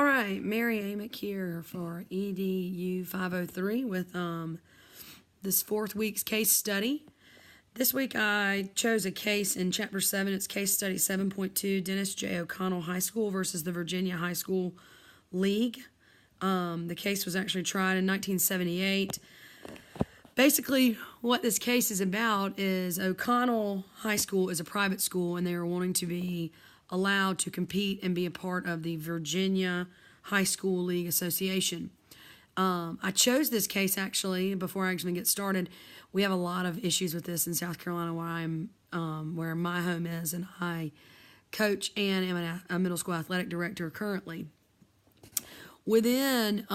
All right, Mary Amick here for EDU 503 with this fourth week's case study. This week I chose a case in Chapter 7. It's Case Study 7.2, Dennis J. O'Connell High School versus the Virginia High School League. The case was actually tried in 1978. Basically, what this case is about is O'Connell High School is a private school, and they are wanting to be allowed to compete and be a part of the Virginia High School League Association. I chose this case actually before I actually get started. We have a lot of issues with this in South Carolina where my home is, and I coach and am a middle school athletic director currently. Within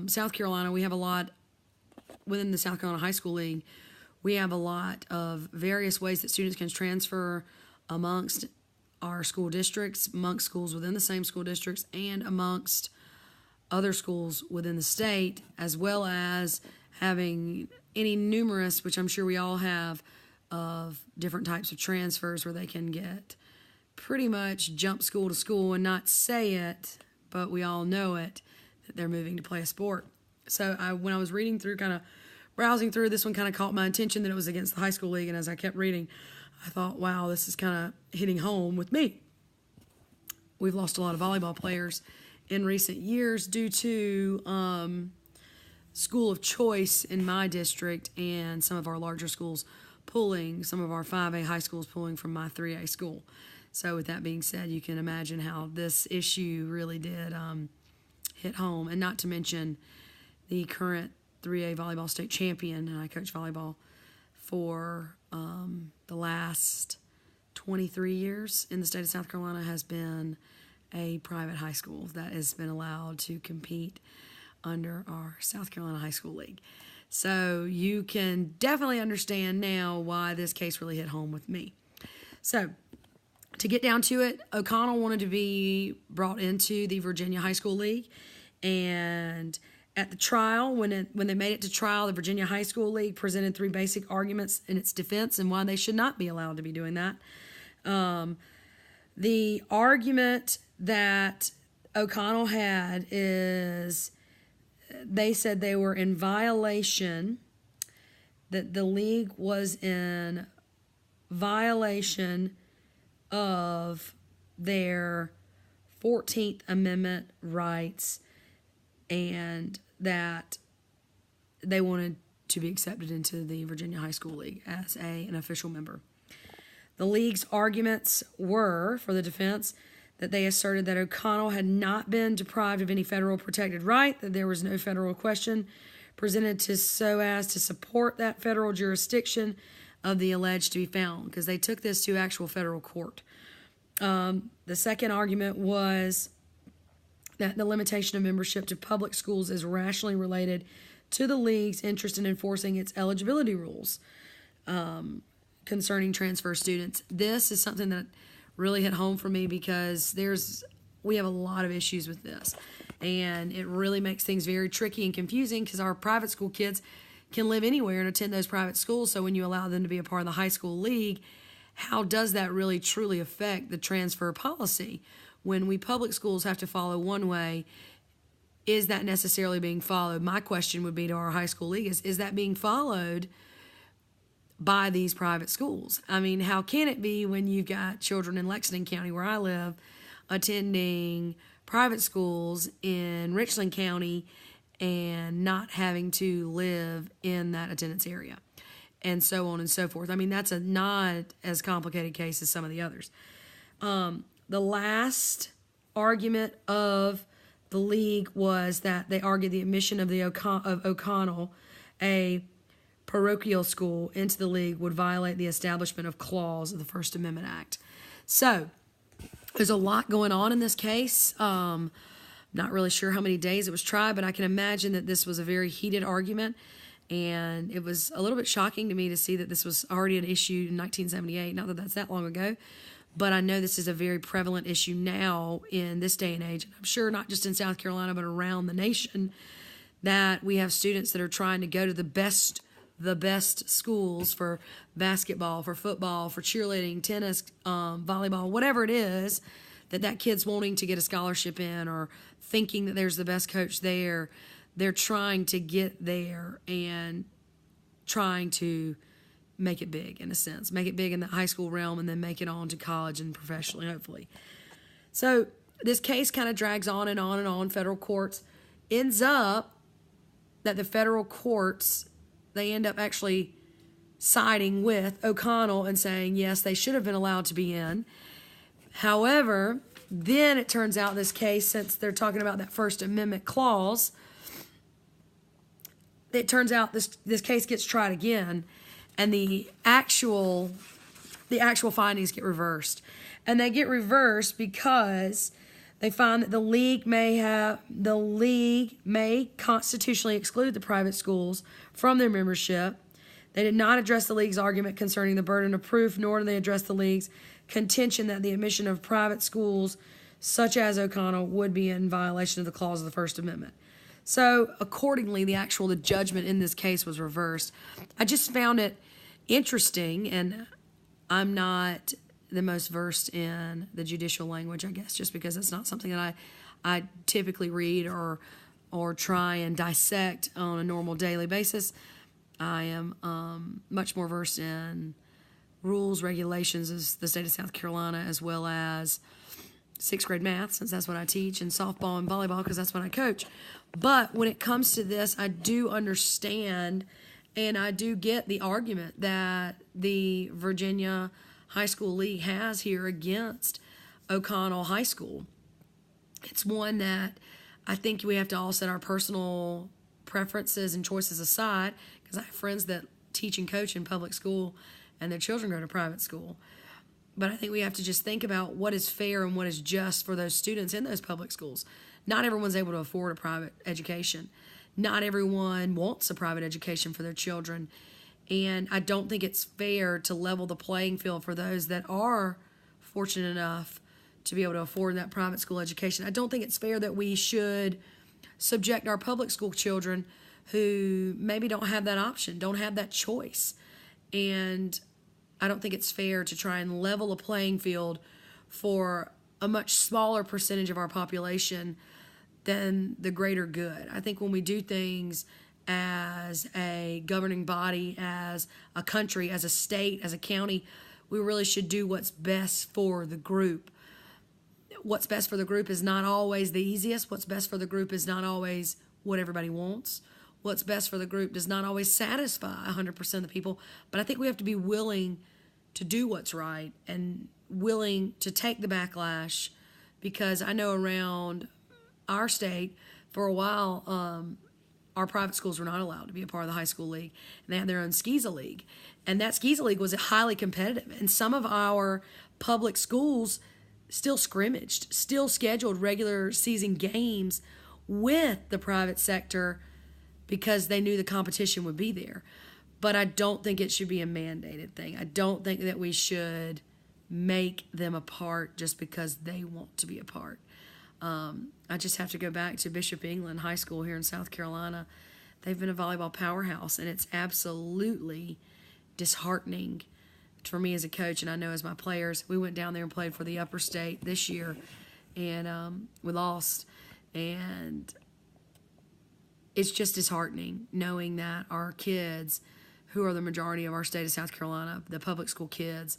South Carolina, we have a lot, within the South Carolina High School League, we have a lot of various ways that students can transfer amongst our school districts, amongst schools within the same school districts, and amongst other schools within the state, as well as having any numerous, which I'm sure we all have, of different types of transfers where they can get pretty much jump school to school and not say it, but we all know it, that they're moving to play a sport. So when I was reading through, kind of browsing through, this one kind of caught my attention that it was against the high school league, and as I kept reading, I thought, wow, this is kind of hitting home with me. We've lost a lot of volleyball players in recent years due to school of choice in my district and some of our larger schools pulling, some of our 5A high schools pulling from my 3A school. So with that being said, you can imagine how this issue really did hit home, and not to mention the current 3A volleyball state champion, and I coach volleyball for the last 23 years in the state of South Carolina, has been a private high school that has been allowed to compete under our South Carolina High School League. So you can definitely understand now why this case really hit home with me. So to get down to it, O'Connell wanted to be brought into the Virginia High School League, and at the trial, when they made it to trial, the Virginia High School League presented three basic arguments in its defense and why they should not be allowed to be doing that. The argument that O'Connell had is they said they were in violation, that the league was in violation of their 14th Amendment rights, and that they wanted to be accepted into the Virginia High School League as an official member. The league's arguments were, for the defense, that they asserted that O'Connell had not been deprived of any federal protected right, that there was no federal question presented so as to support that federal jurisdiction of the alleged to be found, because they took this to actual federal court. The second argument was that the limitation of membership to public schools is rationally related to the league's interest in enforcing its eligibility rules concerning transfer students. This is something that really hit home for me because we have a lot of issues with this, and it really makes things very tricky and confusing because our private school kids can live anywhere and attend those private schools. So when you allow them to be a part of the high school league, how does that really truly affect the transfer policy? When we public schools have to follow one way, is that necessarily being followed? My question would be to our high school league is that being followed by these private schools? I mean, how can it be when you've got children in Lexington County, where I live, attending private schools in Richland County and not having to live in that attendance area, and so on and so forth? I mean, that's a not as complicated case as some of the others. The last argument of the league was that they argued the admission of O'Connell, a parochial school, into the league would violate the establishment of clause of the First Amendment Act. So there's a lot going on in this case. Not really sure how many days it was tried, but I can imagine that this was a very heated argument, and it was a little bit shocking to me to see that this was already an issue in 1978. Not that that's that long ago, but I know this is a very prevalent issue now in this day and age. And I'm sure not just in South Carolina, but around the nation, that we have students that are trying to go to the best schools for basketball, for football, for cheerleading, tennis, volleyball, whatever it is, that kid's wanting to get a scholarship in or thinking that there's the best coach there. They're trying to get there and trying to make it big, in a sense. Make it big in the high school realm and then make it on to college and professionally, hopefully. So this case kind of drags on and on and on. Federal courts ends up that the federal courts, they end up actually siding with O'Connell and saying, yes, they should have been allowed to be in. However, then it turns out this case, since they're talking about that First Amendment clause, it turns out this case gets tried again, and the actual findings get reversed. And they get reversed because they find that the league may constitutionally exclude the private schools from their membership. They did not address the league's argument concerning the burden of proof, nor did they address the league's contention that the admission of private schools, such as O'Connell, would be in violation of the clause of the First Amendment. So, accordingly, the judgment in this case was reversed. I just found it interesting, and I'm not the most versed in the judicial language, I guess, just because it's not something that I typically read or try and dissect on a normal daily basis. I am much more versed in rules, regulations as the state of South Carolina, as well as sixth grade math, since that's what I teach, and softball and volleyball because that's what I coach. But when it comes to this, I do understand and I do get the argument that the Virginia High School League has here against O'Connell High School. It's one that I think we have to all set our personal preferences and choices aside, because I have friends that teach and coach in public school and their children go to private school. But I think we have to just think about what is fair and what is just for those students in those public schools. Not everyone's able to afford a private education. Not everyone wants a private education for their children. And I don't think it's fair to level the playing field for those that are fortunate enough to be able to afford that private school education. I don't think it's fair that we should subject our public school children who maybe don't have that option, don't have that choice. And I don't think it's fair to try and level a playing field for a much smaller percentage of our population than the greater good. I think when we do things as a governing body, as a country, as a state, as a county, we really should do what's best for the group. What's best for the group is not always the easiest. What's best for the group is not always what everybody wants. What's best for the group does not always satisfy 100% of the people. But I think we have to be willing to do what's right and willing to take the backlash, because I know around our state for a while, our private schools were not allowed to be a part of the high school league, and they had their own SCISA league. And that SCISA league was highly competitive. And some of our public schools still scrimmaged, still scheduled regular season games with the private sector because they knew the competition would be there. But I don't think it should be a mandated thing. I don't think that we should make them a part just because they want to be a part. I just have to go back to Bishop England High School here in South Carolina. They've been a volleyball powerhouse, and it's absolutely disheartening for me as a coach, and I know as my players. We went down there and played for the upper state this year, and we lost. And it's just disheartening knowing that our kids, who are the majority of our state of South Carolina, the public school kids,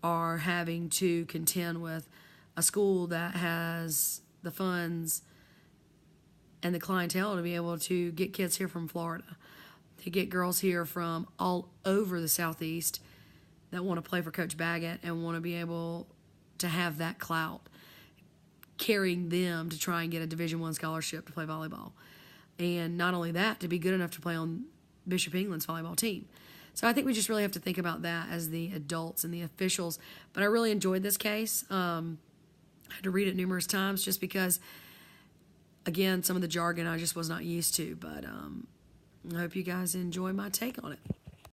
are having to contend with a school that has the funds and the clientele to be able to get kids here from Florida, to get girls here from all over the Southeast that want to play for Coach Baggett and want to be able to have that clout, carrying them to try and get a Division I scholarship to play volleyball. And not only that, to be good enough to play on Bishop England's volleyball team. So I think we just really have to think about that as the adults and the officials. But I really enjoyed this case. I had to read it numerous times just because, again, some of the jargon I just was not used to. But I hope you guys enjoy my take on it.